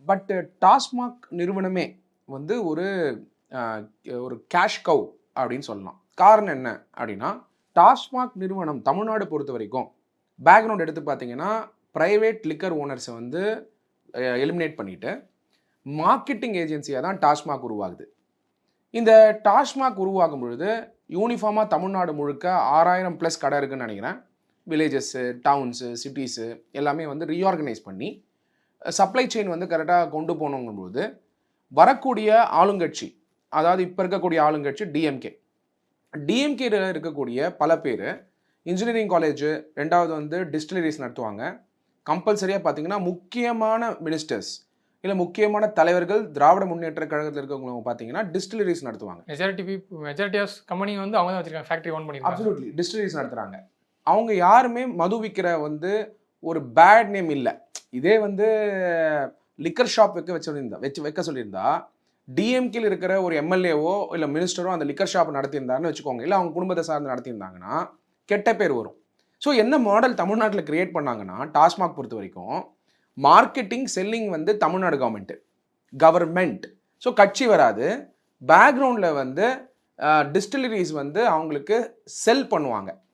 But TASMAC நிறுவனமே வந்து ஒரு ஒரு கேஷ் கவ் அப்படின்னு சொல்லலாம். காரணம் என்ன அப்படின்னா, டாஸ்மாக் நிறுவனம் தமிழ்நாடு பொறுத்த வரைக்கும் பேக்ரவுண்ட் எடுத்து பார்த்தீங்கன்னா, ப்ரைவேட் லிக்கர் ஓனர்ஸை வந்து எலிமினேட் பண்ணிவிட்டு மார்க்கெட்டிங் ஏஜென்சியாக தான் டாஸ்மாக் உருவாகுது. இந்த டாஸ்மாக் உருவாகும் பொழுது யூனிஃபார்மாக தமிழ்நாடு முழுக்க 6000+ கடை இருக்குதுன்னு நினைக்கிறேன். வில்லேஜஸ்ஸு, டவுன்ஸு, சிட்டிஸு எல்லாமே வந்து ரீஆர்கனைஸ் பண்ணி சப்ளை செயின் வந்து கரெக்டாக கொண்டு போகணுங்கும்போது வரக்கூடிய ஆளுங்கட்சி, அதாவது இப்போ இருக்கக்கூடிய ஆளுங்கட்சி டிஎம்கேல இருக்கக்கூடிய பல பேர் இன்ஜினியரிங் காலேஜு, ரெண்டாவது வந்து டிஸ்டிலரிஸ் நடத்துவாங்க. கம்பல்சரியாக பார்த்தீங்கன்னா முக்கியமான மினிஸ்டர்ஸ் இல்லை முக்கியமான தலைவர்கள் திராவிட முன்னேற்ற கழகத்தில் இருக்கவங்க பார்த்தீங்கன்னா டிஸ்டிலரிஸ் நடத்துவாங்க. மெஜாரிட்டி ஆஃப் கம்பெனி வந்து அவங்க தான் வச்சிருக்காங்க, ஃபேக்டரி ஓன் பண்ணிருக்காங்க. அப்சல்யூட்லி டிஸ்டிலரிஸ் நடத்துகிறாங்க. அவங்க யாருமே மது விற்கிற வந்து ஒரு பேட் நேம் இல்லை. இதே வந்து லிக்கர் ஷாப் வைக்க சொல்லியிருந்தா டிஎம்கேல இருக்கிற ஒரு எம்எல்ஏவோ இல்லை மினிஸ்டரோ அந்த லிக்கர் ஷாப் நடத்தியிருந்தாருன்னு வச்சுக்கோங்க, இல்லை அவங்க குடும்பத்தை சார்ந்து நடத்தியிருந்தாங்கன்னா கெட்ட பேர் வரும். ஸோ என்ன மாடல் தமிழ்நாட்டில் கிரியேட் பண்ணாங்கன்னா, டாஸ்மாக் பொறுத்த வரைக்கும் மார்க்கெட்டிங் செல்லிங் வந்து தமிழ்நாடு கவர்மெண்ட். ஸோ கட்சி வராது, பேக்ரவுண்டில் வந்து டிஸ்டிலரிஸ் வந்து அவங்களுக்கு செல் பண்ணுவாங்க.